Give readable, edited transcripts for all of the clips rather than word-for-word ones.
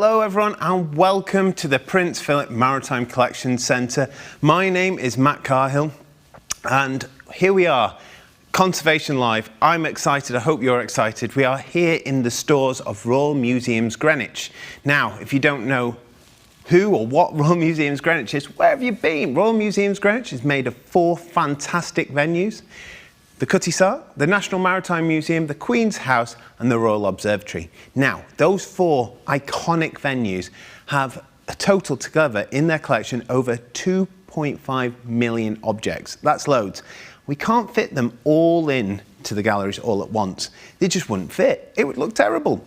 Hello everyone and welcome to the Prince Philip Maritime Collection Centre. My name is Matt Carhill and here we are, Conservation Live. I'm excited, I hope you're excited. We are here in the stores of Royal Museums Greenwich. Now, if you don't know who or what Royal Museums Greenwich is, where have you been? Royal Museums Greenwich is made of 4 fantastic venues: the Cutty Sark, the National Maritime Museum, the Queen's House and the Royal Observatory. Now, those 4 iconic venues have a total together in their collection over 2.5 million objects. That's loads. We can't fit them all in to the galleries all at once. They just wouldn't fit. It would look terrible.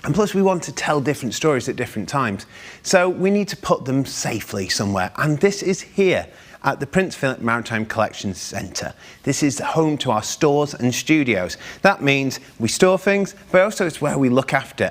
And plus we want to tell different stories at different times. So we need to put them safely somewhere. And this is here at the Prince Philip Maritime Collection Centre. This is home to our stores and studios. That means we store things, but also it's where we look after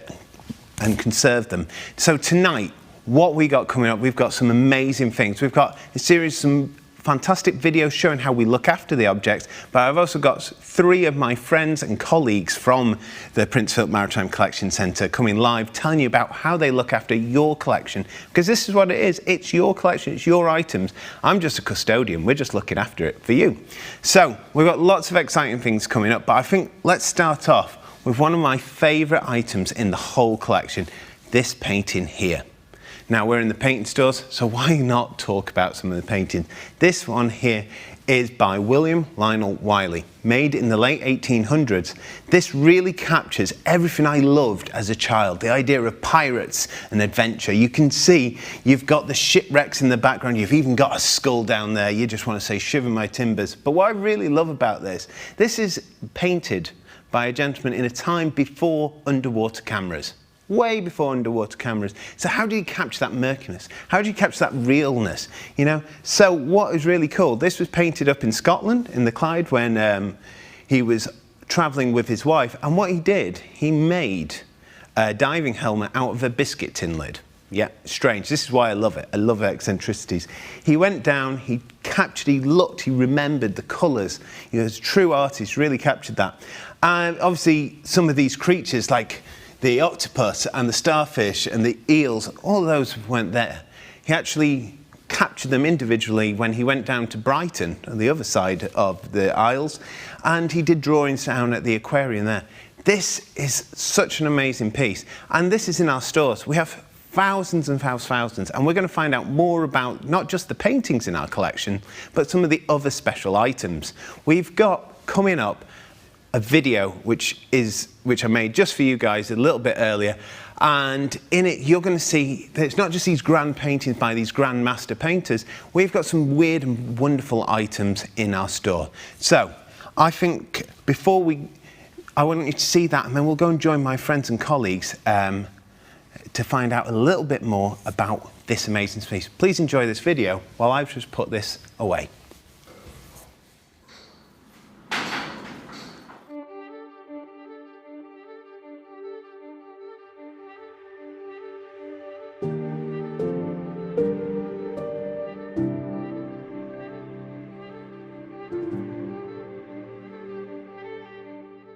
and conserve them. So tonight, what we got coming up, we've got some amazing things. We've got a series of some fantastic videos showing how we look after the objects, but I've also got 3 of my friends and colleagues from the Prince Philip Maritime Collection Centre coming live, telling you about how they look after your collection, because this is what it is. It's your collection, it's your items. I'm just a custodian, we're just looking after it for you. So we've got lots of exciting things coming up, but I think let's start off with one of my favourite items in the whole collection, this painting here. Now we're in the painting stores, so why not talk about some of the paintings? This one here is by William Lionel Wiley, made in the late 1800s. This really captures everything I loved as a child, the idea of pirates and adventure. You can see you've got the shipwrecks in the background, you've even got a skull down there, you just want to say shiver my timbers. But what I really love about this is painted by a gentleman in a time before underwater cameras. Way before underwater cameras. So how do you capture that murkiness? How do you capture that realness? You know, so what is really cool, this was painted up in Scotland, in the Clyde, when he was travelling with his wife, and what he did, he made a diving helmet out of a biscuit tin lid. Yeah, strange. This is why I love it. I love eccentricities. He went down, he captured, he looked, he remembered the colours. You know, as a true artist, really captured that. And obviously some of these creatures, like the octopus and the starfish and the eels, all of those weren't there. He actually captured them individually when he went down to Brighton, on the other side of the Isles, and he did drawings down at the aquarium there. This is such an amazing piece, and this is in our stores. We have thousands and thousands, and we're going to find out more about not just the paintings in our collection, but some of the other special items. We've got coming up a video which I made just for you guys a little bit earlier, and in it you're going to see that it's not just these grand paintings by these grand master painters. We've got some weird and wonderful items in our store. So I think I want you to see that, and then we'll go and join my friends and colleagues to find out a little bit more about this amazing space. Please enjoy this video while I've just put this away.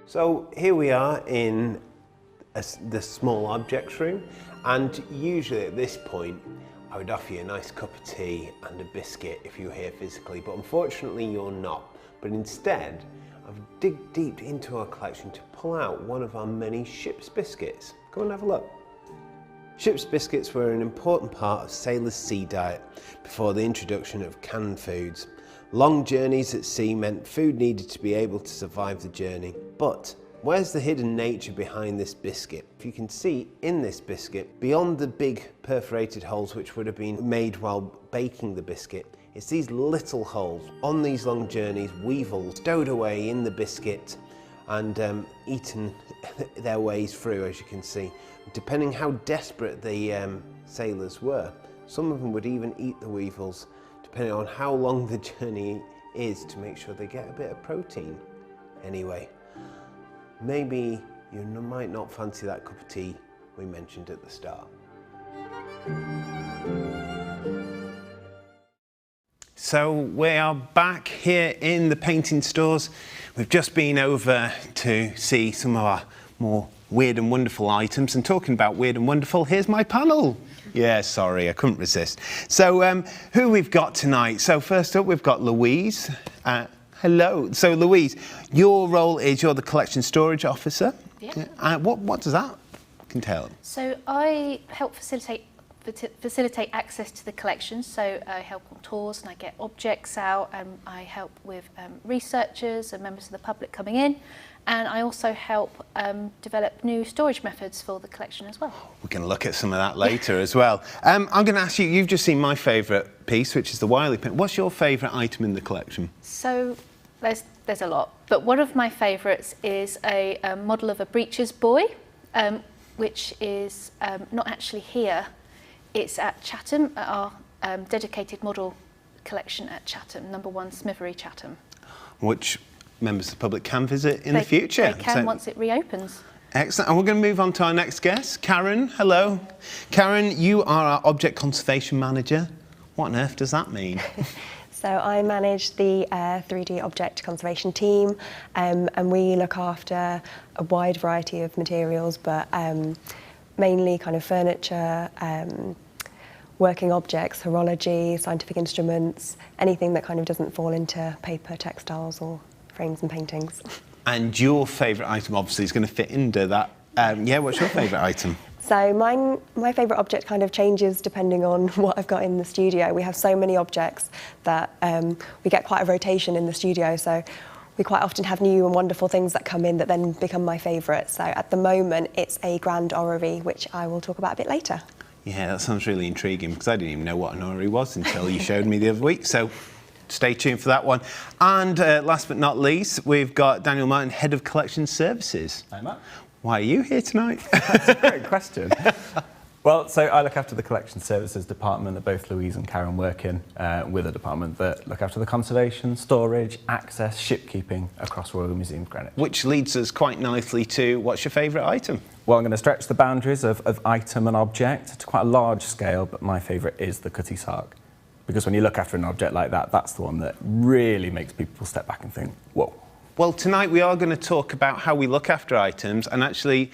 So here we are in the small objects room, and usually at this point I would offer you a nice cup of tea and a biscuit if you were here physically, but unfortunately you're not. But instead I've digged deep into our collection to pull out one of our many ship's biscuits. Come and have a look. Ship's biscuits were an important part of sailors' sea diet before the introduction of canned foods. Long journeys at sea meant food needed to be able to survive the journey. But where's the hidden nature behind this biscuit? If you can see in this biscuit, beyond the big perforated holes which would have been made while baking the biscuit, it's these little holes. On these long journeys, weevils stowed away in the biscuit and eaten their ways through, as you can see. Depending how desperate the sailors were, some of them would even eat the weevils, depending on how long the journey is, to make sure they get a bit of protein. Anyway, maybe you might not fancy that cup of tea we mentioned at the start. So we are back here in the painting stores. We've just been over to see some of our more weird and wonderful items. And talking about weird and wonderful, here's my panel. Yeah, sorry, I couldn't resist. So who we've got tonight? So first up, we've got Louise. Hello. So Louise, your role is you're the collection storage officer. Yeah. What does that entail? So I help facilitate access to the collection. So I help on tours and I get objects out, and I help with researchers and members of the public coming in. And I also help develop new storage methods for the collection as well. We're going to look at some of that later as well. I'm going to ask you, you've just seen my favourite piece, which is the Wiley pin. What's your favourite item in the collection? So there's a lot, but one of my favourites is a model of a breeches buoy, which is not actually here. It's at Chatham, at our dedicated model collection at Chatham, number 1 Smithery, Chatham. Which members of the public can visit in the future. They can once it reopens. Excellent. And we're going to move on to our next guest, Karen. Hello. Karen, you are our object conservation manager. What on earth does that mean? So I manage the 3D object conservation team, and we look after a wide variety of materials, but mainly kind of furniture, working objects, horology, scientific instruments, anything that kind of doesn't fall into paper, textiles or frames and paintings. And your favourite item obviously is going to fit into that. Yeah, what's your favourite item? So my favourite object kind of changes depending on what I've got in the studio. We have so many objects that we get quite a rotation in the studio, so we quite often have new and wonderful things that come in that then become my favourite. So at the moment it's a grand orrery, which I will talk about a bit later. Yeah, that sounds really intriguing because I didn't even know what an orrery was until you showed me the other week. So stay tuned for that one. And last but not least, we've got Daniel Martin, Head of Collection Services. Hi, Matt. Why are you here tonight? That's a great question. Well, so I look after the collection services department that both Louise and Karen work in, with a department that look after the conservation, storage, access, shipkeeping across Royal Museums Greenwich. Which leads us quite nicely to, what's your favourite item? Well, I'm going to stretch the boundaries of item and object to quite a large scale, but my favourite is the Cutty Sark. Because when you look after an object like that, that's the one that really makes people step back and think, whoa. Well, tonight we are going to talk about how we look after items, and actually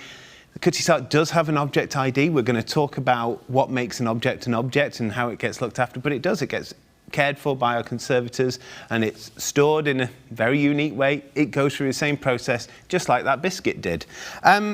the Cutty Sark does have an object ID. We're going to talk about what makes an object and how it gets looked after, but it gets cared for by our conservators, and it's stored in a very unique way. It goes through the same process, just like that biscuit did.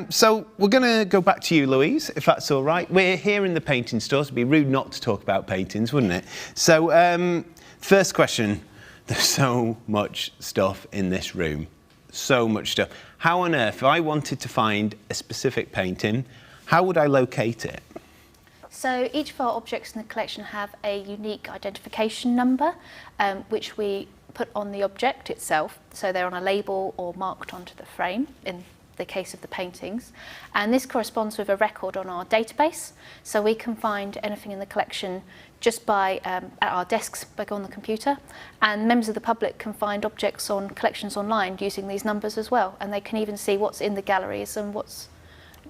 So we're going to go back to you, Louise, if that's all right. We're here in the painting store, so it'd be rude not to talk about paintings, wouldn't it? So first question. There's so much stuff in this room, so much stuff. How on earth, if I wanted to find a specific painting, how would I locate it? So each of our objects in the collection have a unique identification number, which we put on the object itself. So they're on a label or marked onto the frame in the case of the paintings. And this corresponds with a record on our database. So we can find anything in the collection just by at our desks by going on the computer, and members of the public can find objects on collections online using these numbers as well, and they can even see what's in the galleries and what's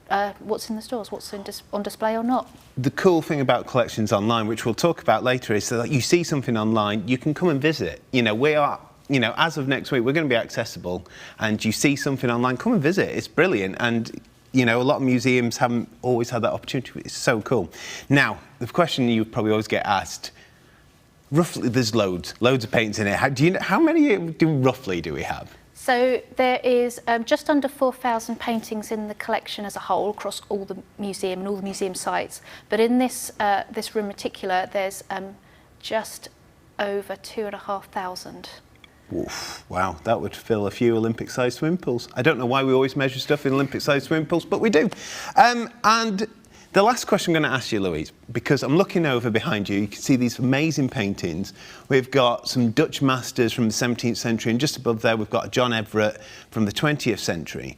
in the stores, what's on display or not. The cool thing about collections online, which we'll talk about later, is that you see something online, you can come and visit. You know, we are, you know, as of next week, we're going to be accessible, and you see something online, come and visit. It's brilliant, and you know, a lot of museums haven't always had that opportunity. It's so cool. Now, the question you probably always get asked, roughly, there's loads of paintings in here. How many roughly do we have? So there is just under 4,000 paintings in the collection as a whole across all the museum and all the museum sites. But in this room in particular, there's just over 2,500. Oof, wow, that would fill a few Olympic-sized swimming pools. I don't know why we always measure stuff in Olympic-sized swimming pools, but we do. And the last question I'm going to ask you, Louise, because I'm looking over behind you, you can see these amazing paintings. We've got some Dutch masters from the 17th century, and just above there we've got John Everett from the 20th century.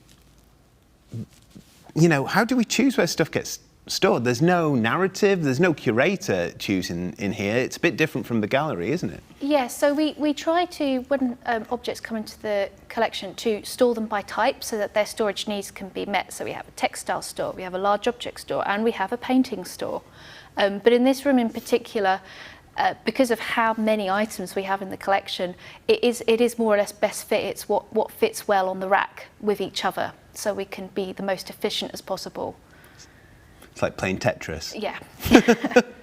You know, how do we choose where stuff gets stored? There's no narrative, there's no curator choosing in here. It's a bit different from the gallery, isn't it? Yeah, so we try to, when objects come into the collection, to store them by type so that their storage needs can be met. So we have a textile store, we have a large object store, and we have a painting store. But in this room in particular, because of how many items we have in the collection, it is more or less best fit. It's what fits well on the rack with each other. so we can be the most efficient as possible. It's like playing Tetris. Yeah.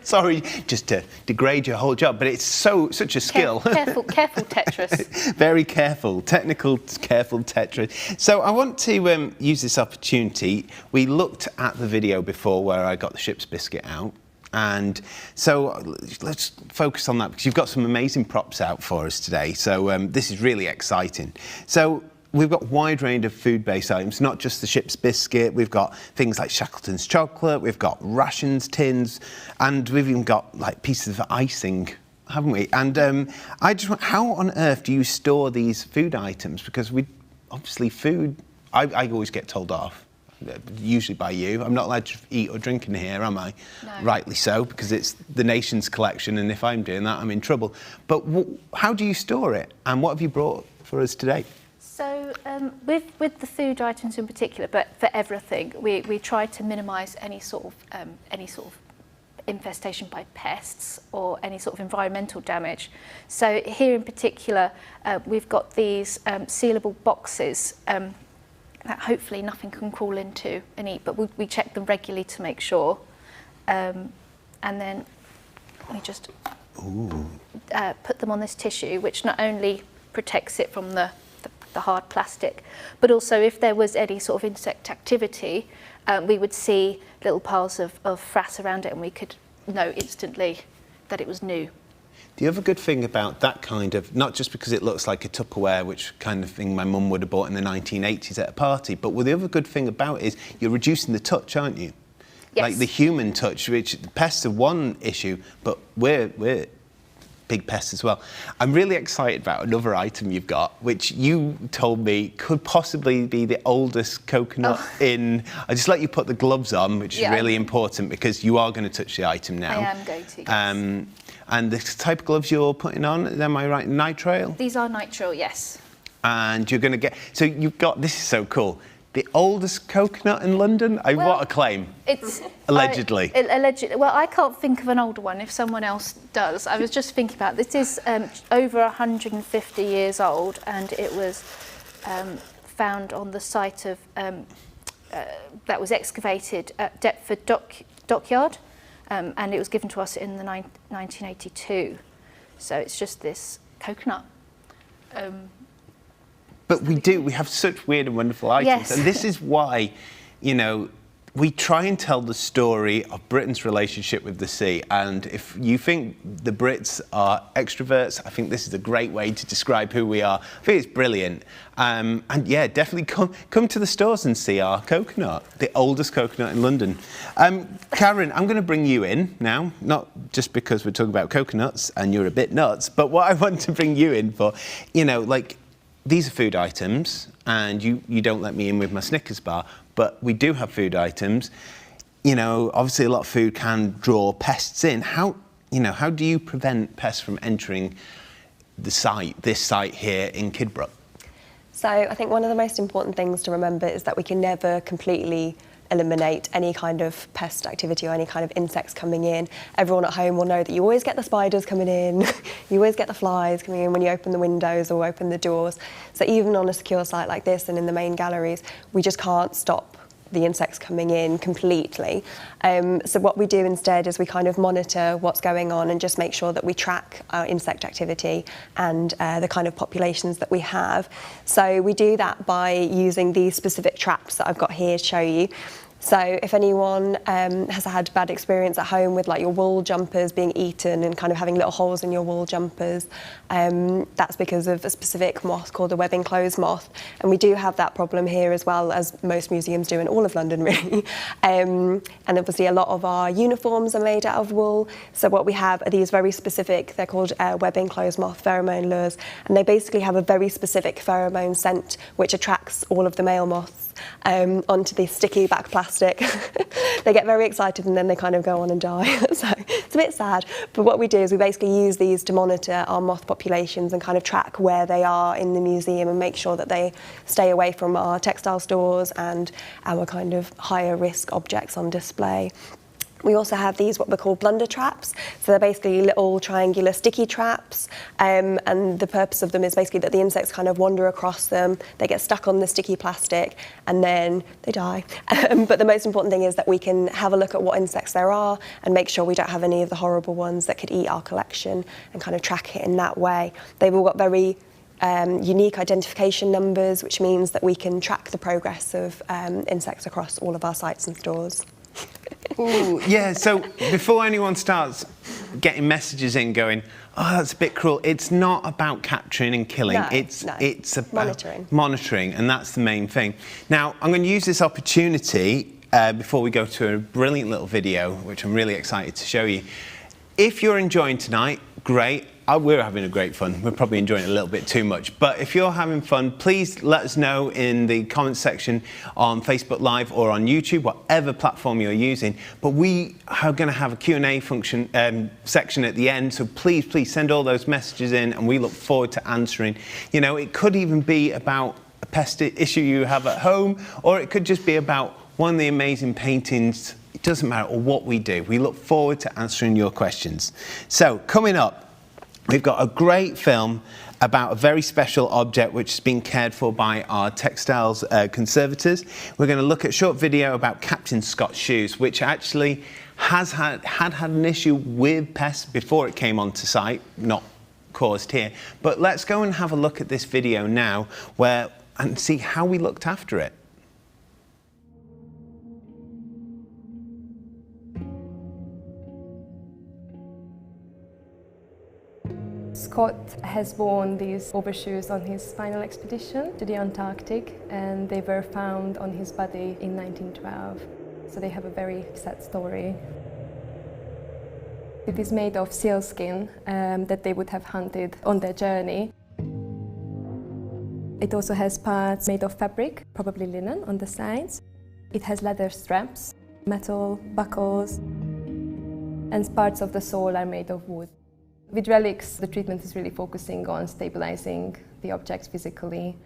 Sorry, just to degrade your whole job, but it's such a skill. Careful Tetris. Very careful, technical, careful Tetris. So I want to use this opportunity. We looked at the video before where I got the ship's biscuit out. And so let's focus on that because you've got some amazing props out for us today. So this is really exciting. So we've got a wide range of food-based items, not just the ship's biscuit. We've got things like Shackleton's chocolate, we've got rations tins, and we've even got like pieces of icing, haven't we? And I just want, how on earth do you store these food items? Because obviously food, I always get told off. Usually by you. I'm not allowed to eat or drink in here, am I? No. Rightly so, because it's the nation's collection, and if I'm doing that, I'm in trouble. But how do you store it, and what have you brought for us today? So with the food items in particular, but for everything, we try to minimise any sort of infestation by pests or any sort of environmental damage. So here in particular, we've got these sealable boxes that hopefully nothing can crawl into and eat, but we check them regularly to make sure. And then we just put them on this tissue, which not only protects it from the hard plastic, but also if there was any sort of insect activity, we would see little piles of frass around it and we could know instantly that it was new. The other good thing about that kind of, not just because it looks like a Tupperware, which kind of thing my mum would have bought in the 1980s at a party, but the other good thing about it is you're reducing the touch, aren't you? Yes. Like the human touch, which pests are one issue, but we're big pests as well. I'm really excited about another item you've got, which you told me could possibly be the oldest coconut in... I just let you put the gloves on, which is really important because you are going to touch the item now. I am going to, yes. And the type of gloves you're putting on, am I right, nitrile? These are nitrile, yes. And you're going to get... So you've got... This is so cool. The oldest coconut in London? What a claim. It's... Allegedly. Allegedly. Well, I can't think of an older one if someone else does. I was just thinking about this. This is over 150 years old and it was found on the site of... that was excavated at Deptford Dockyard. And it was given to us in the 1982. So it's just this coconut. But we have such weird and wonderful items. Yes. And this is why, you know, we try and tell the story of Britain's relationship with the sea. And if you think the Brits are extroverts, I think this is a great way to describe who we are. I think it's brilliant. And yeah, definitely come to the stores and see our coconut, the oldest coconut in London. Karen, I'm going to bring you in now, not just because we're talking about coconuts and you're a bit nuts, but what I want to bring you in for, you know, like, these are food items, and you don't let me in with my Snickers bar, but we do have food items. You know, obviously a lot of food can draw pests in. How do you prevent pests from entering this site here in Kidbrooke? So I think one of the most important things to remember is that we can never completely eliminate any kind of pest activity or any kind of insects coming in. Everyone at home will know that you always get the spiders coming in, you always get the flies coming in when you open the windows or open the doors. So even on a secure site like this and in the main galleries, we just can't stop the insects coming in completely. So what we do instead is we kind of monitor what's going on and just make sure that we track our insect activity and the kind of populations that we have. So we do that by using these specific traps that I've got here to show you. So if anyone has had bad experience at home with like your wool jumpers being eaten and kind of having little holes in your wool jumpers, that's because of a specific moth called the web-enclosed moth. And we do have that problem here as well, as most museums do in all of London really. And obviously a lot of our uniforms are made out of wool. So what we have are these very specific, they're called web-enclosed moth pheromone lures. And they basically have a very specific pheromone scent which attracts all of the male moths onto the sticky back plastic. They get very excited and then they kind of go on and die. So it's a bit sad. But what we do is we basically use these to monitor our moth populations and kind of track where they are in the museum and make sure that they stay away from our textile stores and our kind of higher risk objects on display. We also have these, what we call blunder traps. So they're basically little triangular sticky traps, and the purpose of them is basically that the insects kind of wander across them, they get stuck on the sticky plastic, and then they die. But the most important thing is that we can have a look at what insects there are and make sure we don't have any of the horrible ones that could eat our collection, and kind of track it in that way. They've all got very unique identification numbers, which means that we can track the progress of insects across all of our sites and stores. Ooh, yeah, so before anyone starts getting messages in going, oh, that's a bit cruel, it's not about capturing and killing, it's about monitoring, and that's the main thing. Now, I'm going to use this opportunity before we go to a brilliant little video, which I'm really excited to show you. If you're enjoying tonight, great. We're having a great fun. We're probably enjoying it a little bit too much. But if you're having fun, please let us know in the comments section on Facebook Live or on YouTube, whatever platform you're using. But we are going to have a Q&A function section at the end. So please send all those messages in, and we look forward to answering. You know, it could even be about a pest issue you have at home, or it could just be about one of the amazing paintings. It doesn't matter, or what we do. We look forward to answering your questions. So coming up, we've got a great film about a very special object which has been cared for by our textiles conservators. We're going to look at a short video about Captain Scott's shoes, which actually had an issue with pests before it came onto site, not caused here. But let's go and have a look at this video now and see how we looked after it. Scott has worn these overshoes on his final expedition to the Antarctic, and they were found on his body in 1912. So they have a very sad story. It is made of sealskin that they would have hunted on their journey. It also has parts made of fabric, probably linen, on the sides. It has leather straps, metal buckles, and parts of the sole are made of wood. With relics, the treatment is really focusing on stabilizing the objects physically.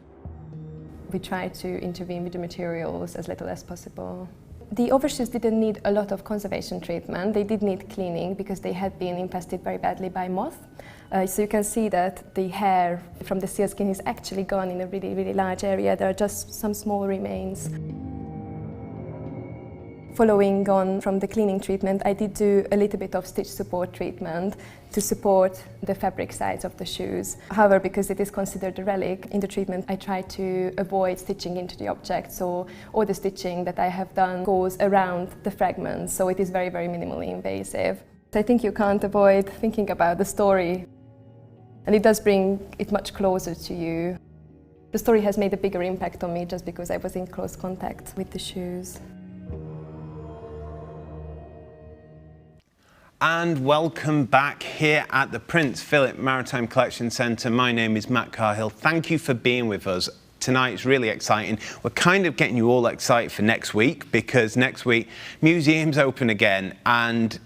We try to intervene with the materials as little as possible. The overshoes didn't need a lot of conservation treatment. They did need cleaning because they had been infested very badly by moth. So you can see that the hair from the sealskin is actually gone in a really large area. There are just some small remains. Following on from the cleaning treatment, I did do a little bit of stitch support treatment to support the fabric sides of the shoes. However, because it is considered a relic, in the treatment I try to avoid stitching into the object, so all the stitching that I have done goes around the fragments, so it is very minimally invasive. I think you can't avoid thinking about the story, and it does bring it much closer to you. The story has made a bigger impact on me just because I was in close contact with the shoes. And welcome back here at the Prince Philip Maritime Collection Centre. My name is Matt Carhill. Thank you for being with us tonight. It's really exciting. We're kind of getting you all excited for next week, because next week museums open again, and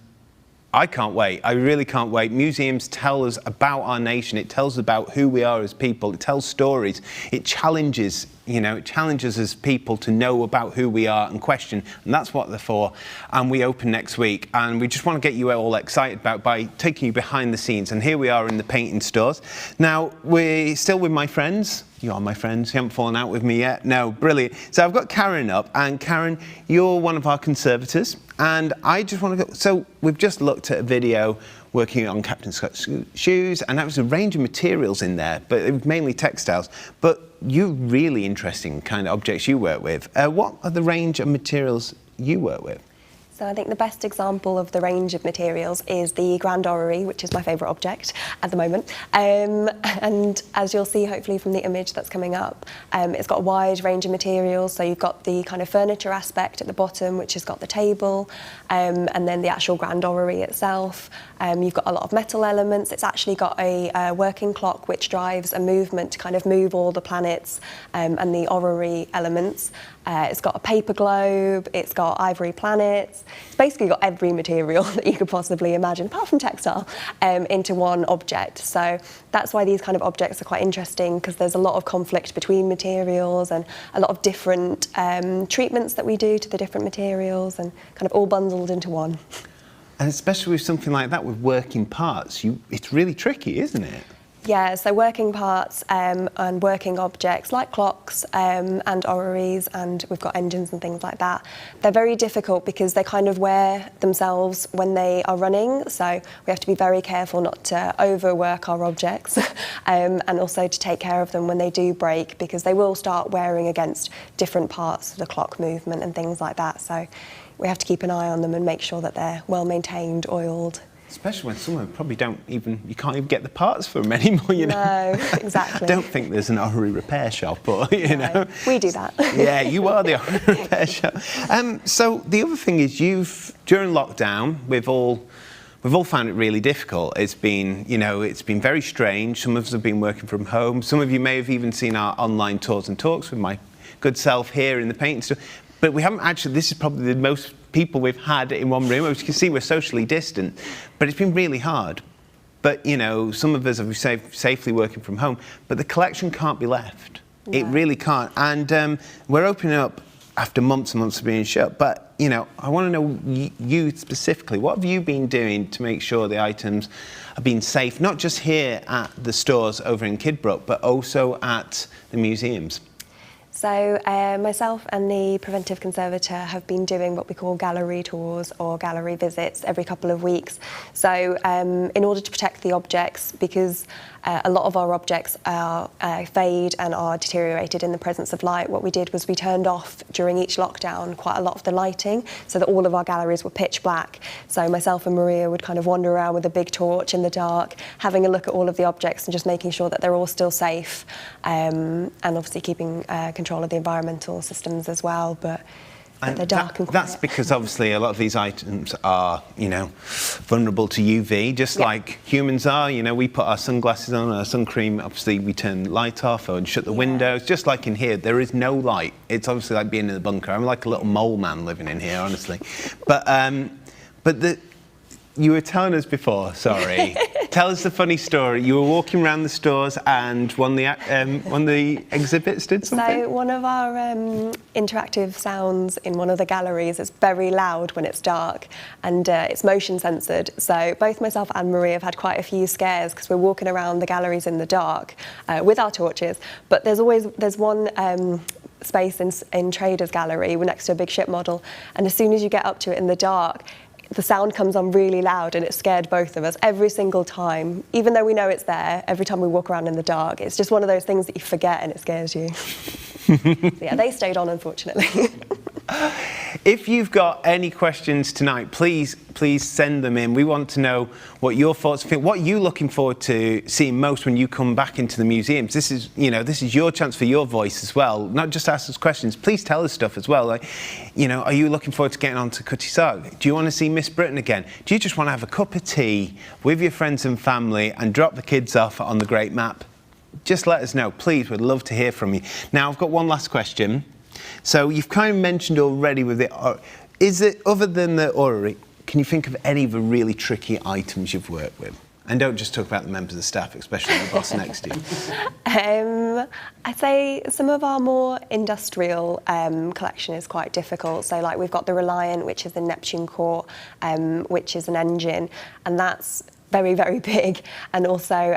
I can't wait. I really can't wait. Museums tell us about our nation. It tells us about who we are as people. It tells stories. It challenges, it challenges us people to know about who we are and question. And that's what they're for. And we open next week. And we just want to get you all excited by taking you behind the scenes. And here we are in the painting stores. Now, we're still with my friends. You are my friends. You haven't fallen out with me yet. No, brilliant. So I've got Karen up. And Karen, you're one of our conservators. And I just want to go, so we've just looked at a video working on Captain Scott's shoes, and that was a range of materials in there, but it was mainly textiles. But you really interesting kind of objects you work with. What are the range of materials you work with? So I think the best example of the range of materials is the Grand Orrery, which is my favourite object at the moment. And as you'll see hopefully from the image that's coming up, it's got a wide range of materials. So you've got the kind of furniture aspect at the bottom, which has got the table, and then the actual Grand Orrery itself. You've got a lot of metal elements. It's actually got a working clock which drives a movement to kind of move all the planets and the orrery elements. It's got a paper globe, it's got ivory planets, it's basically got every material that you could possibly imagine, apart from textile, into one object. So that's why these kind of objects are quite interesting, because there's a lot of conflict between materials and a lot of different treatments that we do to the different materials, and kind of all bundled into one. And especially with something like that, with working parts, it's really tricky, isn't it? Yeah, so working parts and working objects like clocks and orreries, and we've got engines and things like that. They're very difficult because they kind of wear themselves when they are running, so we have to be very careful not to overwork our objects and also to take care of them when they do break, because they will start wearing against different parts of the clock movement and things like that. So we have to keep an eye on them and make sure that they're well maintained, oiled. Especially when someone probably you can't even get the parts for them anymore, you know. No, exactly. Don't think there's an orrery repair shop, but you know. We do that. Yeah, you are the orrery repair shop. So the other thing is, during lockdown, we've all found it really difficult. It's been very strange. Some of us have been working from home. Some of you may have even seen our online tours and talks with my good self here in the painting store. But we haven't actually, this is probably the most people we've had in one room. As you can see, we're socially distant, but it's been really hard. But, you know, some of us are safely working from home, but the collection can't be left. No. It really can't. And we're opening up after months and months of being shut. But, you know, I want to know you specifically, what have you been doing to make sure the items are being safe, not just here at the stores over in Kidbrooke, but also at the museums? So myself and the preventive conservator have been doing what we call gallery tours or gallery visits every couple of weeks. So in order to protect the objects, because a lot of our objects are fade and are deteriorated in the presence of light, what we did was we turned off during each lockdown quite a lot of the lighting, so that all of our galleries were pitch black. So myself and Maria would kind of wander around with a big torch in the dark, having a look at all of the objects and just making sure that they're all still safe, and obviously keeping control of the environmental systems as well. But they're dark and quiet. That's because obviously a lot of these items are, you know, vulnerable to UV, just like humans are. You know, we put our sunglasses on, our sun cream, obviously we turn the light off and shut the windows. Just like in here, there is no light. It's obviously like being in the bunker. I'm like a little mole man living in here, honestly. But you were telling us before, sorry. Tell us the funny story. You were walking around the stores and one of the exhibits did something? So one of our interactive sounds in one of the galleries is very loud when it's dark, and it's motion censored. So both myself and Maria have had quite a few scares because we're walking around the galleries in the dark with our torches. But there's one space in Traders Gallery next to a big ship model, and as soon as you get up to it in the dark, the sound comes on really loud, and it scared both of us every single time. Even though we know it's there, every time we walk around in the dark, it's just one of those things that you forget and it scares you. So yeah, they stayed on, unfortunately. If you've got any questions tonight, please send them in. We want to know what your thoughts are. What are you looking forward to seeing most when you come back into the museums? This is your chance for your voice as well. Not just ask us questions. Please tell us stuff as well. Like, you know, are you looking forward to getting on to Cutty Sark? Do you want to see Miss Britain again? Do you just want to have a cup of tea with your friends and family and drop the kids off on the Great Map? Just let us know, please. We'd love to hear from you. Now, I've got one last question. So you've kind of mentioned already with it, is it, other than the orrery, can you think of any of the really tricky items you've worked with? And don't just talk about the members of the staff, especially the boss next to you. I'd say some of our more industrial collection is quite difficult. So like we've got the Reliant, which is in Neptune Court, which is an engine, and that's very, very big. And also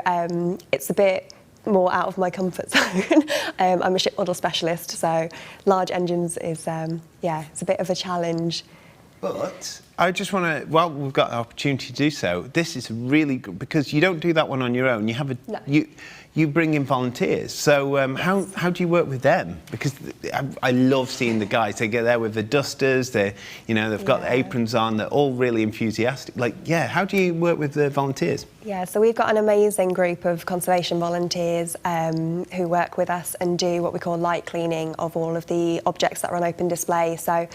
it's a bit more out of my comfort zone. I'm a ship model specialist, so large engines is, it's a bit of a challenge. But I just want to, well, we've got the opportunity to do so. This is really good because you don't do that one on your own. You have you bring in volunteers. So how do you work with them? Because I love seeing the guys. They get there with the dusters. They've got the aprons on. They're all really enthusiastic. How do you work with the volunteers? Yeah, so we've got an amazing group of conservation volunteers who work with us and do what we call light cleaning of all of the objects that are on open display. So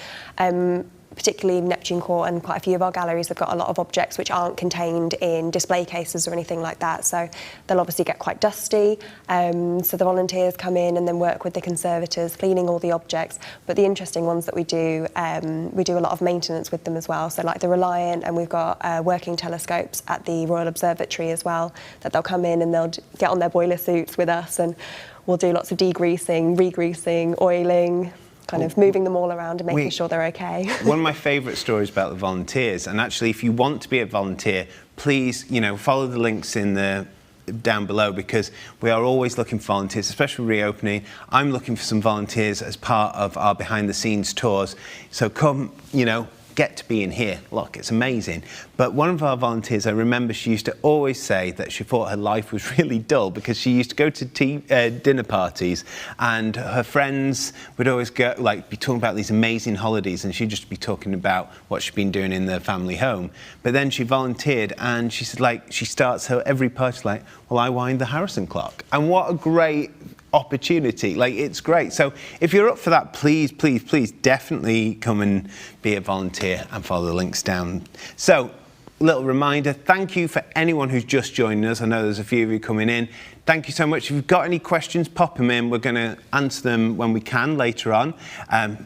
particularly Neptune Court and quite a few of our galleries have got a lot of objects which aren't contained in display cases or anything like that. So they'll obviously get quite dusty. So the volunteers come in and then work with the conservators, cleaning all the objects. But the interesting ones that we do a lot of maintenance with them as well. So like the Reliant, and we've got working telescopes at the Royal Observatory as well, that they'll come in and they'll get on their boiler suits with us, and we'll do lots of degreasing, re-greasing, oiling, kind of moving them all around and making sure they're okay. One of my favourite stories about the volunteers, and actually if you want to be a volunteer, please, follow the links in the down below, because we are always looking for volunteers, especially reopening. I'm looking for some volunteers as part of our behind the scenes tours. So come, get to be in here. Look, it's amazing. But one of our volunteers, I remember she used to always say that she thought her life was really dull because she used to go to dinner parties and her friends would always be talking about these amazing holidays, and she'd just be talking about what she'd been doing in the family home. But then she volunteered and she said, she starts her every party well, I wind the Harrison clock. And what a great opportunity. It's great. So if you're up for that, please definitely come and be a volunteer and follow the links down. So, little reminder, thank you for anyone who's just joining us. I know there's a few of you coming in. Thank you so much. If you've got any questions, pop them in. We're going to answer them when we can later on.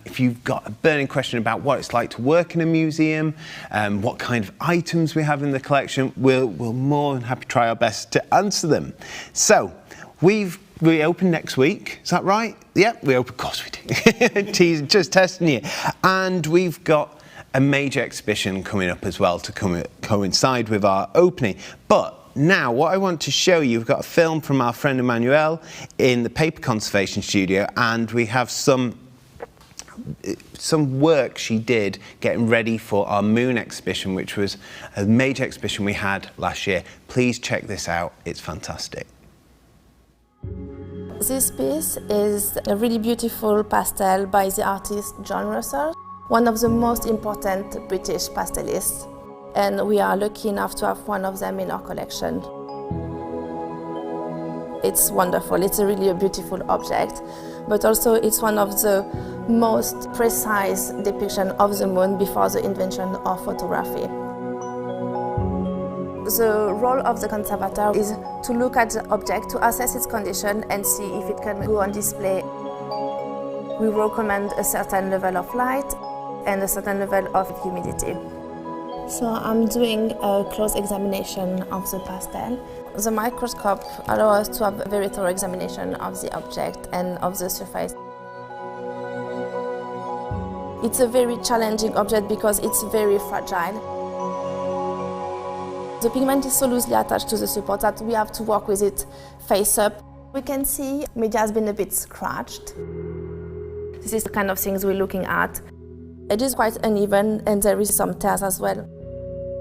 If you've got a burning question about what it's like to work in a museum, what kind of items we have in the collection, we'll more than happy to try our best to answer them. So, we open next week, is that right? Yeah, we open, of course we do. Just testing you. And we've got a major exhibition coming up as well to coincide with our opening. But now what I want to show you, we've got a film from our friend Emmanuel in the paper conservation studio, and we have some work she did getting ready for our moon exhibition, which was a major exhibition we had last year. Please check this out, it's fantastic. This piece is a really beautiful pastel by the artist John Russell, one of the most important British pastelists, and we are lucky enough to have one of them in our collection. It's wonderful, it's really a beautiful object, but also it's one of the most precise depictions of the moon before the invention of photography. The role of the conservator is to look at the object, to assess its condition and see if it can go on display. We recommend a certain level of light and a certain level of humidity. So I'm doing a close examination of the pastel. The microscope allows us to have a very thorough examination of the object and of the surface. It's a very challenging object because it's very fragile. The pigment is so loosely attached to the support that we have to work with it face up. We can see media has been a bit scratched. This is the kind of things we're looking at. It is quite uneven and there is some tears as well.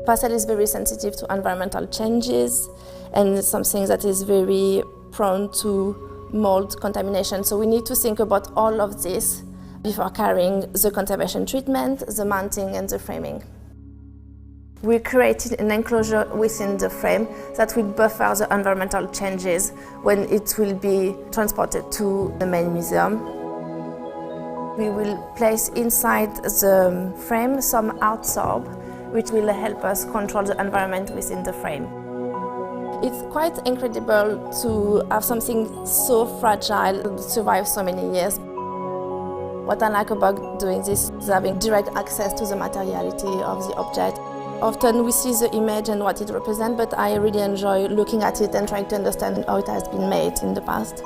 Pastel is very sensitive to environmental changes and something that is very prone to mold contamination. So we need to think about all of this before carrying the conservation treatment, the mounting and the framing. We created an enclosure within the frame that will buffer the environmental changes when it will be transported to the main museum. We will place inside the frame some adsorb, which will help us control the environment within the frame. It's quite incredible to have something so fragile survive so many years. What I like about doing this is having direct access to the materiality of the object. Often we see the image and what it represents, but I really enjoy looking at it and trying to understand how it has been made in the past.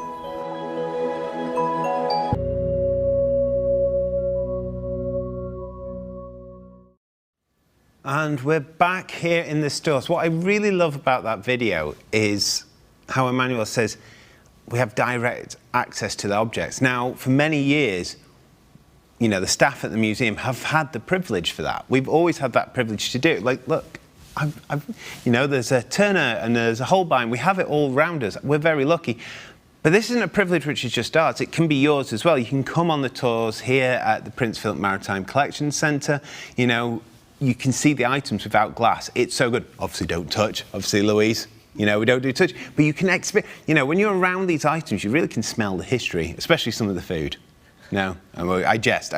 And we're back here in the stores. What I really love about that video is how Emmanuel says we have direct access to the objects. Now, for many years, the staff at the museum have had the privilege for that. We've always had that privilege to do it. Look, there's a Turner and there's a Holbein. We have it all around us. We're very lucky. But this isn't a privilege which is just ours. It can be yours as well. You can come on the tours here at the Prince Philip Maritime Collection Centre. You can see the items without glass. It's so good. Obviously, don't touch. Obviously, Louise, we don't do touch. But you can experience, when you're around these items, you really can smell the history, especially some of the food. No, I jest.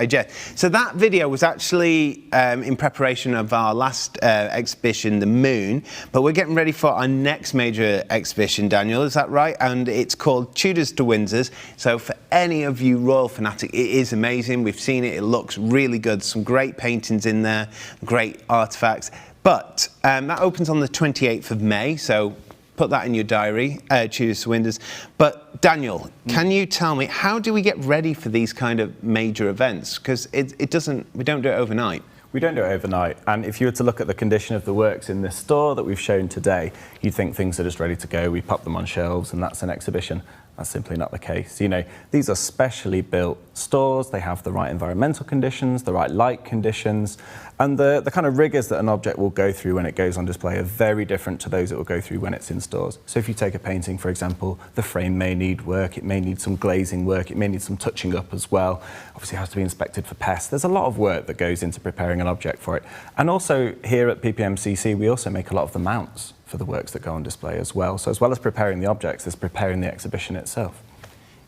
So that video was actually in preparation of our last exhibition, The Moon, but we're getting ready for our next major exhibition, Daniel, is that right? And it's called Tudors to Windsors. So for any of you royal fanatic, it is amazing. We've seen it, it looks really good. Some great paintings in there, great artefacts. But that opens on the 28th of May, so put that in your diary, Tudors to Windsors. But Daniel, can you tell me, how do we get ready for these kind of major events? Because we don't do it overnight. We don't do it overnight, and if you were to look at the condition of the works in this store that we've shown today, you'd think things are just ready to go, we pop them on shelves and that's an exhibition. That's simply not the case. You know, these are specially built stores, they have the right environmental conditions, the right light conditions, and the kind of rigours that an object will go through when it goes on display are very different to those it will go through when it's in stores. So if you take a painting, for example, the frame may need work, it may need some glazing work, it may need some touching up as well. Obviously it has to be inspected for pests. There's a lot of work that goes into preparing an object for it. And also here at PPMCC, we also make a lot of the mounts for the works that go on display as well. So as well as preparing the objects, there's preparing the exhibition itself.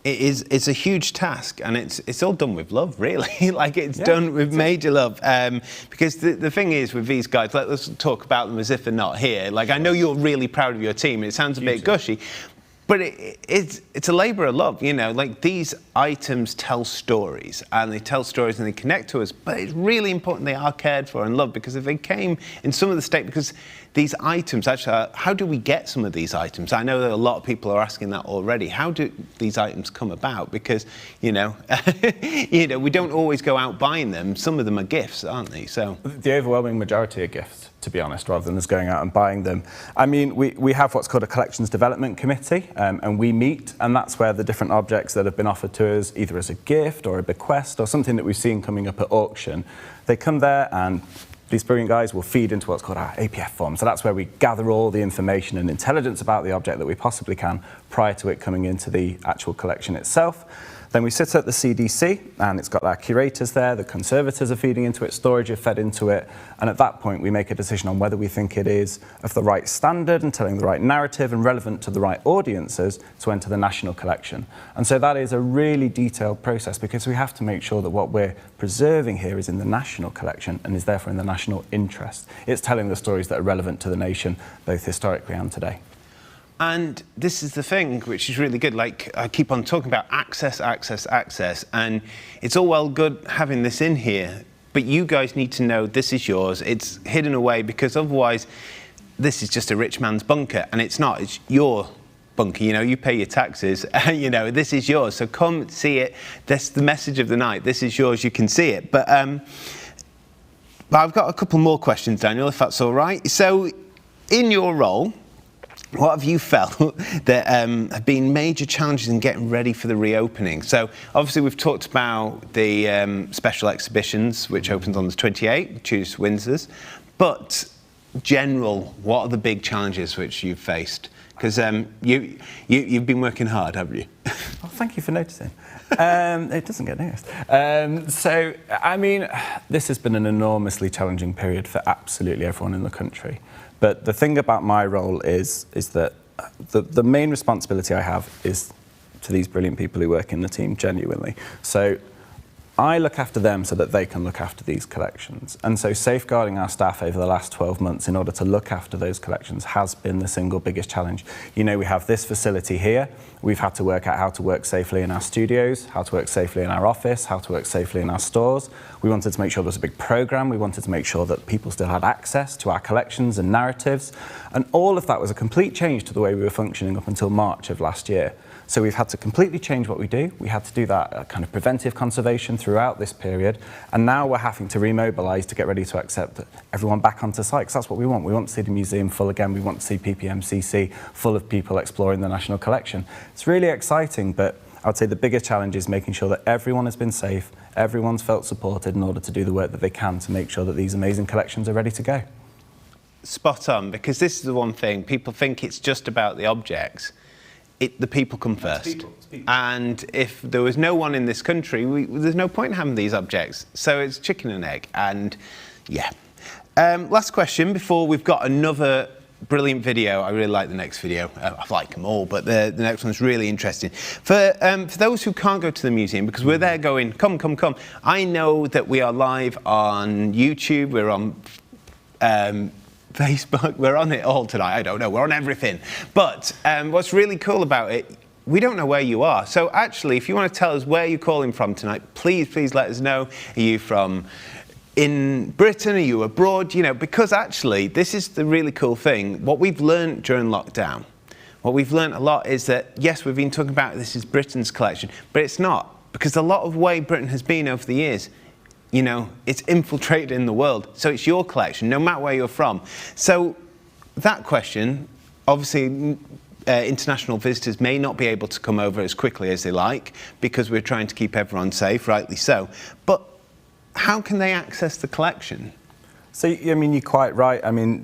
It's a huge task, and it's all done with love, really. Like, it's done with major love. Because the thing is with these guys, let's talk about them as if they're not here. Like, I know you're really proud of your team, and it sounds a bit gushy, but it's a labour of love, you know. Like, these items tell stories, and they tell stories and they connect to us, but it's really important they are cared for and loved, because if they came in some of the state, because these items, actually, how do we get some of these items? I know that a lot of people are asking that already. How do these items come about? Because, you know, we don't always go out buying them. Some of them are gifts, aren't they? So the overwhelming majority are gifts, to be honest, rather than us going out and buying them. I mean, we have what's called a collections development committee, and we meet, and that's where the different objects that have been offered to us, either as a gift or a bequest or something that we've seen coming up at auction, they come there, and these brilliant guys will feed into what's called our APF form. So that's where we gather all the information and intelligence about the object that we possibly can prior to it coming into the actual collection itself. Then we sit at the CDC, and it's got our curators there, the conservators are feeding into it, storage are fed into it, and at that point we make a decision on whether we think it is of the right standard and telling the right narrative and relevant to the right audiences to enter the national collection. And so that is a really detailed process, because we have to make sure that what we're preserving here is in the national collection and is therefore in the national interest. It's telling the stories that are relevant to the nation, both historically and today. And this is the thing which is really good. Like, I keep on talking about access, and it's all well good having this in here, but you guys need to know this is yours. It's hidden away, because otherwise this is just a rich man's bunker, and it's not. It's your bunker. You know, you pay your taxes, you know, this is yours. So come see it. That's the message of the night. This is yours. You can see it. But I've got a couple more questions, Daniel, if that's all right. So in your role, what have you felt that have been major challenges in getting ready for the reopening? So obviously we've talked about the special exhibitions, which opens on the 28th, Tudors to Windsors. But general, what are the big challenges which you've faced? Because you've been working hard, haven't you? Well, thank you for noticing. It doesn't get noticed. So, I mean, this has been an enormously challenging period for absolutely everyone in the country. But the thing about my role is that the main responsibility I have is to these brilliant people who work in the team, genuinely. So I look after them so that they can look after these collections. And so safeguarding our staff over the last 12 months in order to look after those collections has been the single biggest challenge. You know, we have this facility here. We've had to work out how to work safely in our studios, how to work safely in our office, how to work safely in our stores. We wanted to make sure there was a big programme. We wanted to make sure that people still had access to our collections and narratives. And all of that was a complete change to the way we were functioning up until March of last year. So we've had to completely change what we do. We had to do that kind of preventive conservation throughout this period. And now we're having to remobilise to get ready to accept everyone back onto site, because that's what we want. We want to see the museum full again. We want to see PPMCC full of people exploring the national collection. It's really exciting, but I would say the biggest challenge is making sure that everyone has been safe, everyone's felt supported in order to do the work that they can to make sure that these amazing collections are ready to go. Spot on, because this is the one thing. People think it's just about the objects. The people come first. It's people. And if there was no one in this country, there's no point in having these objects. So it's chicken and egg, and yeah. Last question before we've got another brilliant video. I really like the next video. I like them all, but the next one's really interesting. For those who can't go to the museum, because we're there going, come, come, come. I know that we are live on YouTube, we're on Facebook, we're on it all tonight. I don't know, we're on everything. But what's really cool about it, we don't know where you are. So actually, if you want to tell us where you're calling from tonight, please let us know. Are you from in Britain? Are you abroad? You know, because actually, this is the really cool thing. What we've learned during lockdown, what we've learned a lot is that, yes, we've been talking about this is Britain's collection, but it's not. Because a lot of the way Britain has been over the years, you know, it's infiltrated in the world. So it's your collection, no matter where you're from. So that question, obviously, international visitors may not be able to come over as quickly as they like because we're trying to keep everyone safe, rightly so. But how can they access the collection? So, I mean, you're quite right. I mean,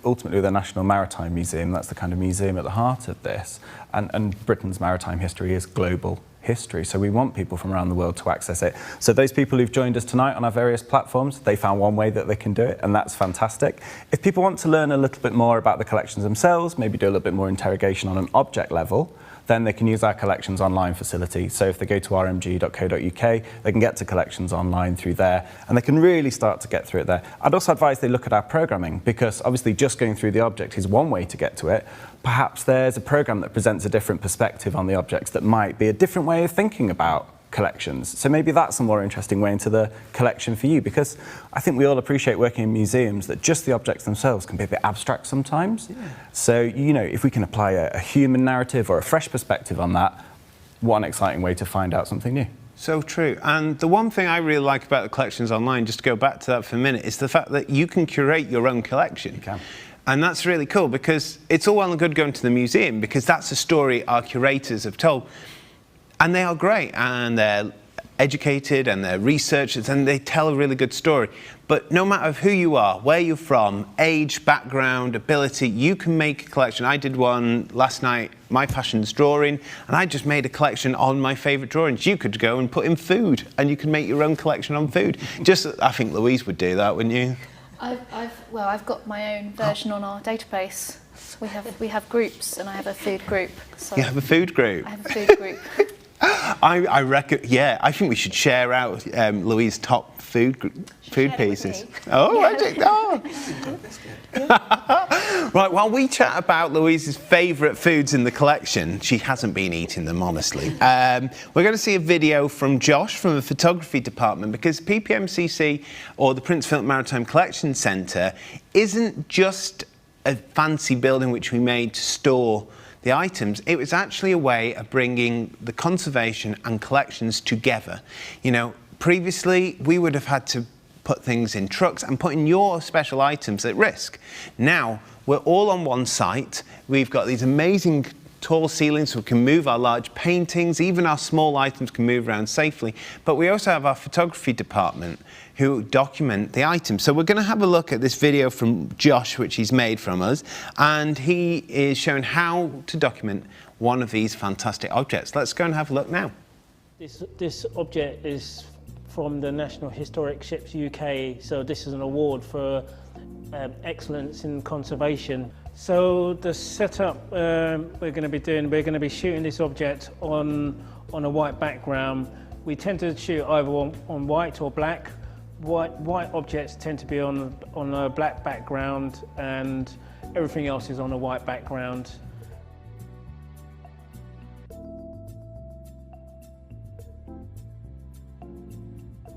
ultimately, the National Maritime Museum, that's the kind of museum at the heart of this. And Britain's maritime history is global history, so we want people from around the world to access it. So those people who've joined us tonight on our various platforms, they found one way that they can do it, and that's fantastic. If people want to learn a little bit more about the collections themselves, maybe do a little bit more interrogation on an object level, then they can use our collections online facility. So if they go to rmg.co.uk, they can get to collections online through there, and they can really start to get through it there. I'd also advise they look at our programming, because obviously just going through the object is one way to get to it. Perhaps there's a program that presents a different perspective on the objects that might be a different way of thinking about collections. So maybe that's a more interesting way into the collection for you, because I think we all appreciate working in museums that just the objects themselves can be a bit abstract sometimes. Yeah. So, you know, if we can apply a human narrative or a fresh perspective on that, what an exciting way to find out something new. So true. And the one thing I really like about the collections online, just to go back to that for a minute, is the fact that you can curate your own collection. You can. And that's really cool, because it's all well and good going to the museum, because that's a story our curators have told. And they are great, and they're educated, and they're researchers, and they tell a really good story. But no matter who you are, where you're from, age, background, ability, you can make a collection. I did one last night, my passion's drawing, and I just made a collection on my favourite drawings. You could go and put in food, and you can make your own collection on food. Just, I think Louise would do that, wouldn't you? I've got my own version on our database. We have groups, and I have a food group. So you have a food group? I have a food group. I reckon, yeah, I think we should share out Louise's top food pieces. Oh, yeah. Right, while we chat about Louise's favourite foods in the collection, she hasn't been eating them, honestly. We're going to see a video from Josh from the photography department, because PPMCC, or the Prince Philip Maritime Collection Centre, isn't just a fancy building which we made to store the items. It was actually a way of bringing the conservation and collections together. You know, previously we would have had to put things in trucks and putting your special items at risk. Now we're all on one site. We've got these amazing tall ceilings so we can move our large paintings, even our small items can move around safely. But we also have our photography department who document the items. So we're going to have a look at this video from Josh, which he's made from us, and he is showing how to document one of these fantastic objects. Let's go and have a look now. This object is from the National Historic Ships UK, so this is an award for excellence in conservation. So the setup we're going to be doing, we're going to be shooting this object on a white background. We tend to shoot either on white or black. White objects tend to be on a black background, and everything else is on a white background.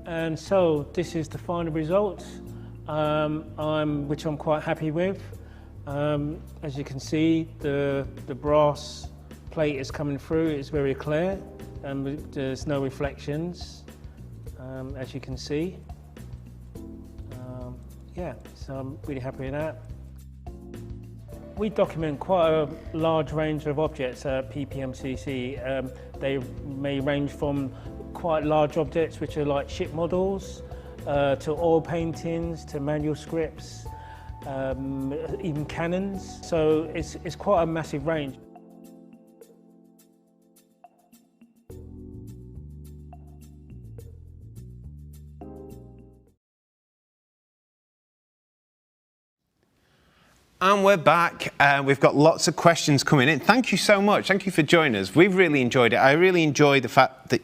And so this is the final result, which I'm quite happy with. As you can see, the brass plate is coming through, it's very clear, and there's no reflections, as you can see. Yeah, so I'm really happy with that. We document quite a large range of objects at PPMCC. They may range from quite large objects, which are like ship models, to oil paintings, to manuscripts, even cannons. So it's quite a massive range. And we're back. We've got lots of questions coming in. Thank you so much. Thank you for joining us. We've really enjoyed it. I really enjoy the fact that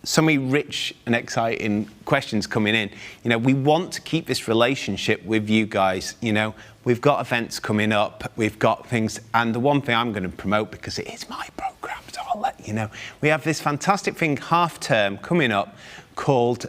so many rich and exciting questions coming in. You know, we want to keep this relationship with you guys. You know, we've got events coming up, we've got things, and the one thing I'm going to promote, because it is my programme, so I'll let you know, we have this fantastic thing, half term, coming up called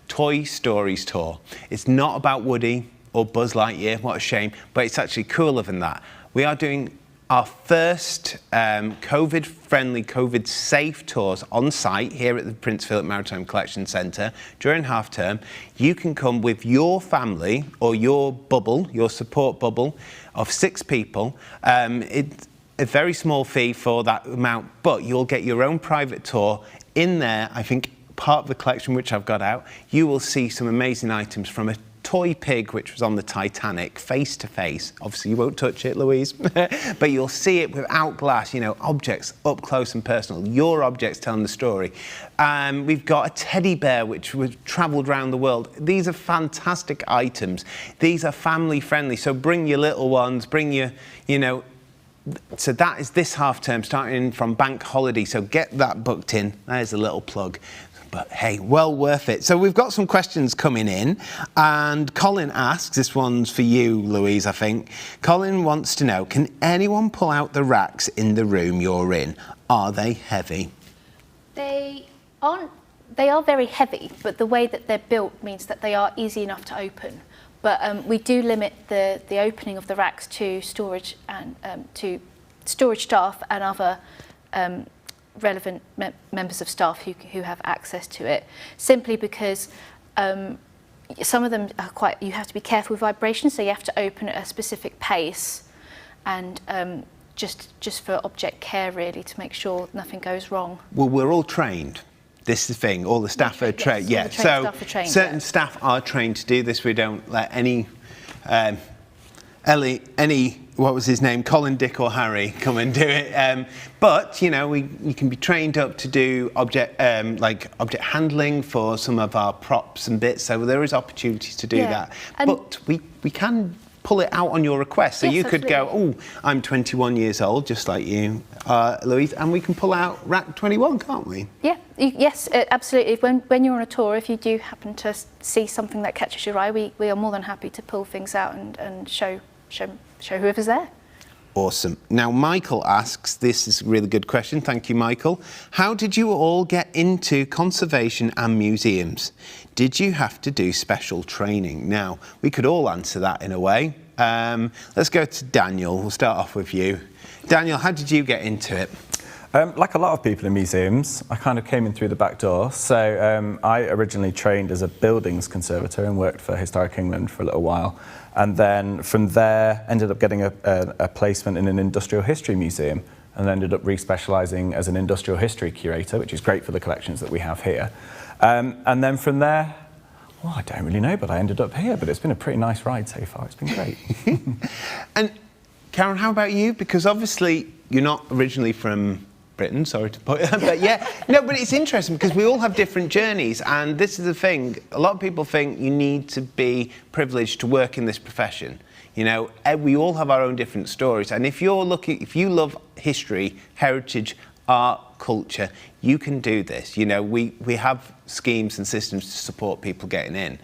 Toy Stories Tour. It's not about Woody or Buzz Lightyear, what a shame, but it's actually cooler than that. We are doing our first COVID-friendly, COVID-safe tours on site here at the Prince Philip Maritime Collection Centre during half term. You can come with your family or your bubble, your support bubble of 6 people. It's a very small fee for that amount, but you'll get your own private tour. In there, I think part of the collection which I've got out, you will see some amazing items from a toy pig which was on the Titanic, face to face. Obviously you won't touch it, Louise, but you'll see it without glass, you know, objects up close and personal, your objects telling the story. We've got a teddy bear which was travelled around the world. These are fantastic items. These are family friendly, so bring your little ones, bring your, you know, so that is this half term starting from bank holiday, so get that booked in. There's a little plug. But hey, well worth it. So we've got some questions coming in, and Colin asks, this one's for you, Louise, I think. Colin wants to know, can anyone pull out the racks in the room you're in? Are they heavy? They are very heavy, but the way that they're built means that they are easy enough to open. But we do limit the opening of the racks to storage and to storage staff and other relevant members of staff who have access to it, simply because some of them are quite, you have to be careful with vibration, so you have to open at a specific pace, and just for object care really, to make sure nothing goes wrong. Well, we're all trained. This is the thing, all the staff are trained. Yes, Yeah, so staff are trained, certain staff are trained to do this. We don't let any what was his name, Colin, Dick or Harry, come and do it. But, you know, you can be trained up to do object handling for some of our props and bits, so there is opportunities to do that. But we can pull it out on your request. So yes, you could go, oh, I'm 21 years old, just like you, Louise, and we can pull out rack 21, can't we? Yeah, yes, absolutely. When you're on a tour, if you do happen to see something that catches your eye, we are more than happy to pull things out and show whoever's there. Awesome. Now, Michael asks, this is a really good question. Thank you, Michael. How did you all get into conservation and museums? Did you have to do special training? Now, we could all answer that in a way. Let's go to Daniel. We'll start off with you. Daniel, how did you get into it? Like a lot of people in museums, I kind of came in through the back door. So I originally trained as a buildings conservator and worked for Historic England for a little while. And then from there, ended up getting a placement in an industrial history museum, and ended up re-specialising as an industrial history curator, which is great for the collections that we have here. And then from there, well, I don't really know, but I ended up here. But it's been a pretty nice ride so far. It's been great. And Karen, how about you? Because obviously you're not originally from Britain, sorry to put it, but yeah, no, but it's interesting because we all have different journeys, and this is the thing, a lot of people think you need to be privileged to work in this profession. You know, we all have our own different stories, and if you love history, heritage, art, culture, you can do this. You know, we have schemes and systems to support people getting in,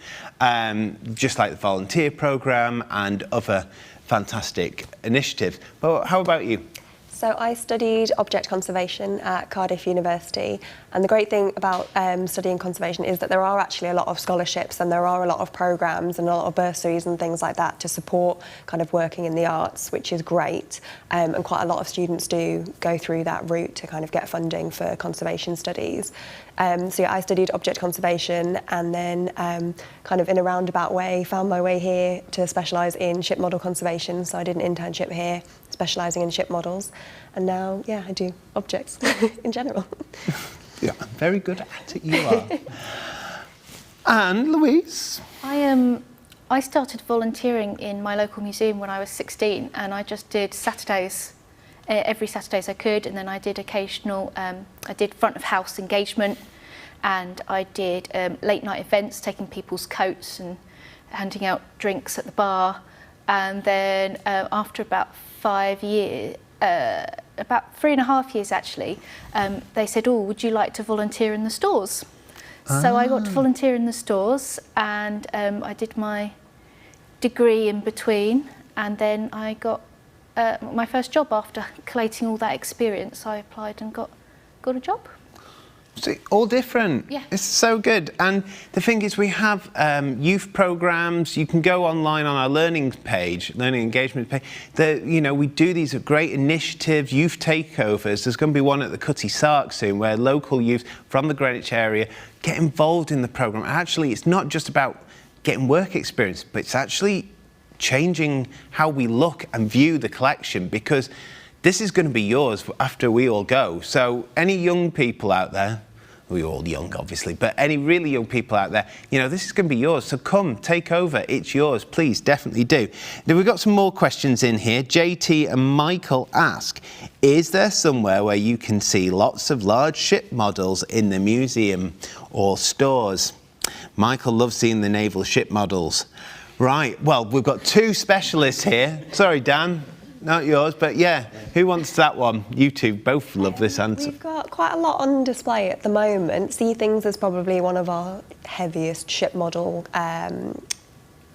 just like the volunteer programme and other fantastic initiatives. But how about you? So I studied object conservation at Cardiff University, and the great thing about studying conservation is that there are actually a lot of scholarships and there are a lot of programmes and a lot of bursaries and things like that to support kind of working in the arts, which is great, and quite a lot of students do go through that route to kind of get funding for conservation studies. So yeah, I studied object conservation, and then kind of in a roundabout way found my way here to specialise in ship model conservation. So I did an internship here specialising in ship models, and now, yeah, I do objects in general. Yeah, very good at it, you are. And Louise? I started volunteering in my local museum when I was 16, and I just did Saturdays, every Saturdays I could, and then I did occasional, I did front of house engagement, and I did late night events, taking people's coats and handing out drinks at the bar. And then after about 5 years, about 3.5 years actually, they said, oh, would you like to volunteer in the stores? So I got to volunteer in the stores, and I did my degree in between, and then I got my first job after collating all that experience. I applied and got a job. See, all different. Yeah. It's so good. And the thing is, we have youth programs. You can go online on our learning page, learning engagement page. We do these great initiatives, youth takeovers. There's going to be one at the Cutty Sark soon, where local youth from the Greenwich area get involved in the program. Actually, it's not just about getting work experience, but it's actually changing how we look and view the collection, because this is going to be yours after we all go. So any young people out there, we're all young obviously, but any really young people out there, this is going to be yours. So come, take over, it's yours. Please, definitely do. Now we've got some more questions in here. JT and Michael ask, is there somewhere where you can see lots of large ship models in the museum or stores? Michael loves seeing the naval ship models. Right, well, we've got two specialists here. Sorry, Dan. Not yours, but yeah, who wants that one? You two both love this answer. We've got quite a lot on display at the moment. Sea Things is probably one of our heaviest ship model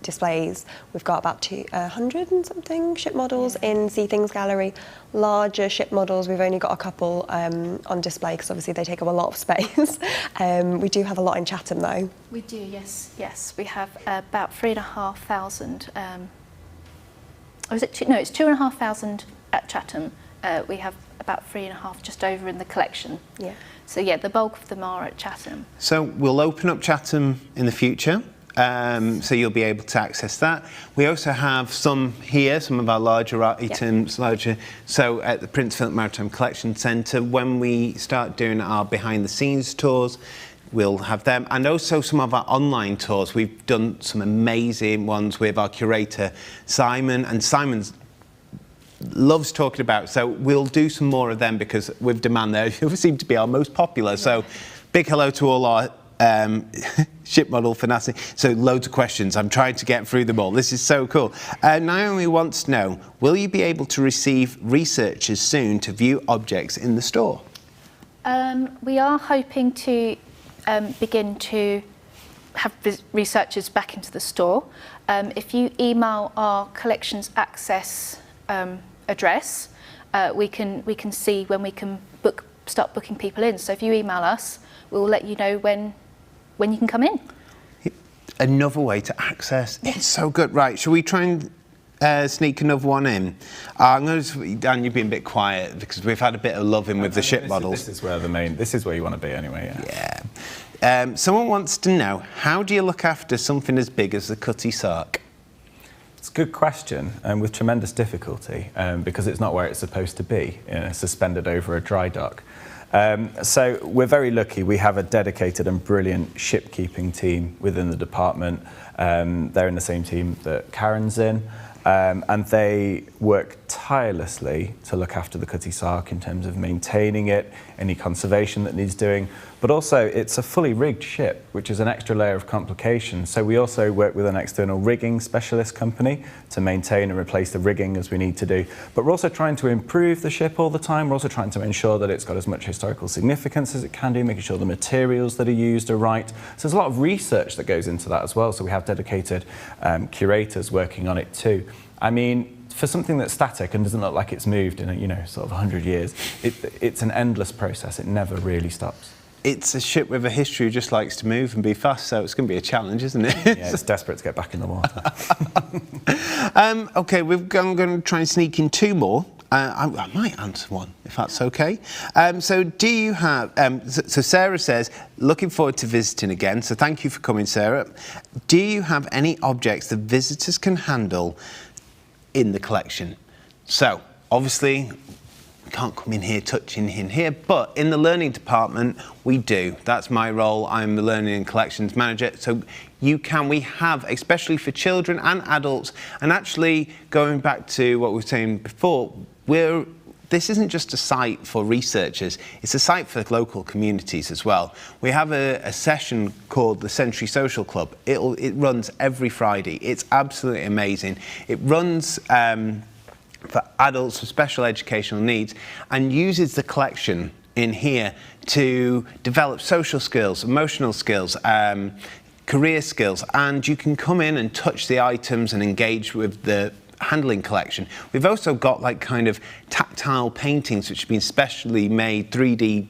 displays. We've got about 200 and something ship models in Sea Things Gallery. Larger ship models, we've only got a couple on display because obviously they take up a lot of space. We do have a lot in Chatham though. We do, yes. We have about 3,500. It's 2,500 at Chatham. We have about 3.5 just over in the collection. Yeah. So yeah, the bulk of them are at Chatham. So we'll open up Chatham in the future, so you'll be able to access that. We also have some here, some of our larger items, so at the Prince Philip Maritime Collection Centre, when we start doing our behind the scenes tours, we'll have them, and also some of our online tours. We've done some amazing ones with our curator, Simon, and Simon loves talking about, so we'll do some more of them because with demand they seem to be our most popular. So big hello to all our ship model fanatics. So loads of questions. I'm trying to get through them all. This is so cool. Naomi wants to know, will you be able to receive researchers soon to view objects in the store? We are hoping to begin to have researchers back into the store. If you email our collections access address, we can see when we can start booking people in. So if you email us, we'll let you know when you can come in. Another way to access. It's so good. Right, shall we try and sneak another one in? I'm going to, Dan, you've been a bit quiet because we've had a bit of loving with the ship models. This is where you want to be anyway. Yeah. Someone wants to know, how do you look after something as big as the Cutty Sark? It's a good question, and with tremendous difficulty, because it's not where it's supposed to be, suspended over a dry dock. So we're very lucky. We have a dedicated and brilliant shipkeeping team within the department. They're in the same team that Karen's in. And they work tirelessly to look after the Cutty Sark in terms of maintaining it, any conservation that needs doing, but also it's a fully rigged ship, which is an extra layer of complication. So we also work with an external rigging specialist company to maintain and replace the rigging as we need to do. But we're also trying to improve the ship all the time. We're also trying to ensure that it's got as much historical significance as it can do, making sure the materials that are used are right. So there's a lot of research that goes into that as well. So we have dedicated curators working on it too. I mean, for something that's static and doesn't look like it's moved in sort of 100 years, it's an endless process. It never really stops. It's a ship with a history who just likes to move and be fast, so it's going to be a challenge, isn't it? Yeah, it's desperate to get back in the water. OK, I'm going to try and sneak in two more. I might answer one, if that's OK. So do you have... so Sarah says, looking forward to visiting again, so thank you for coming, Sarah. Do you have any objects that visitors can handle in the collection? So, obviously, we can't come in here touching in here, but in the learning department, we do. That's my role. I'm the learning and collections manager. So we have, especially for children and adults, and actually going back to what we were saying before, this this isn't just a site for researchers, it's a site for local communities as well. We have a session called the Century Social Club. It runs every Friday. It's absolutely amazing. It runs for adults with special educational needs and uses the collection in here to develop social skills, emotional skills, career skills, and you can come in and touch the items and engage with the handling collection. We've also got like kind of tactile paintings which have been specially made, 3D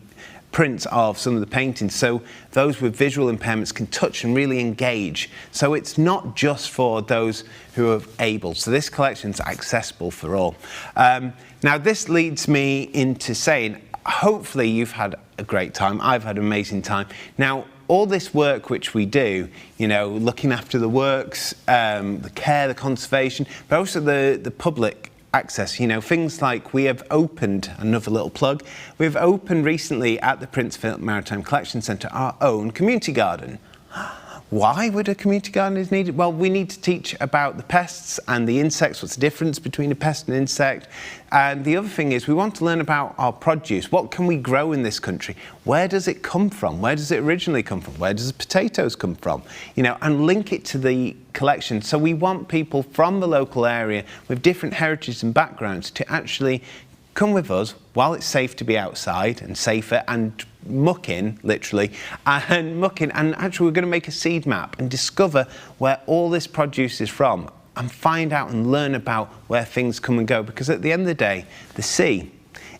prints of some of the paintings, so those with visual impairments can touch and really engage. So it's not just for those who are able. So this collection is accessible for all. Now this leads me into saying, hopefully you've had a great time. I've had an amazing time. Now, all this work which we do, you know, looking after the works, the care, the conservation, but also the public access, you know, things like we have opened, another little plug, we've opened recently at the Prince Philip Maritime Collection Centre our own community garden. Why would a community garden is needed? Well, we need to teach about the pests and the insects, what's the difference between a pest and an insect. And the other thing is we want to learn about our produce. What can we grow in this country? Where does it come from? Where does it originally come from? Where does the potatoes come from? You know, and link it to the collection. So we want people from the local area with different heritages and backgrounds to actually come with us while it's safe to be outside and safer and mucking, literally, and actually we're going to make a seed map and discover where all this produce is from and find out and learn about where things come and go, because at the end of the day, the sea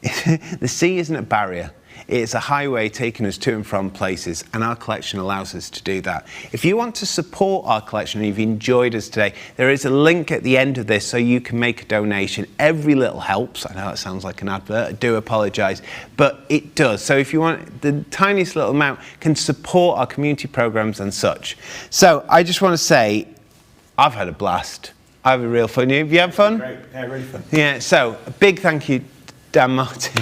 isn't a barrier. It's a highway taking us to and from places, and our collection allows us to do that. If you want to support our collection and you've enjoyed us today, there is a link at the end of this so you can make a donation. Every little helps. I know that sounds like an advert, I do apologise, but it does. So if you want, the tiniest little amount can support our community programmes and such. So I just want to say, I've had a blast. I've had real fun. Have you had fun? Great, yeah, really fun. Yeah, so a big thank you Dan Martin,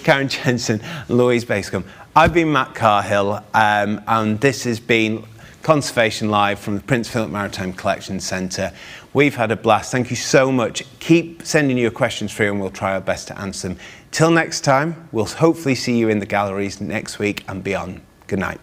Karen Jensen, and Louise Bascombe. I've been Matt Carhill, and this has been Conservation Live from the Prince Philip Maritime Collection Centre. We've had a blast. Thank you so much. Keep sending your questions through and we'll try our best to answer them. Till next time, we'll hopefully see you in the galleries next week and beyond. Good night.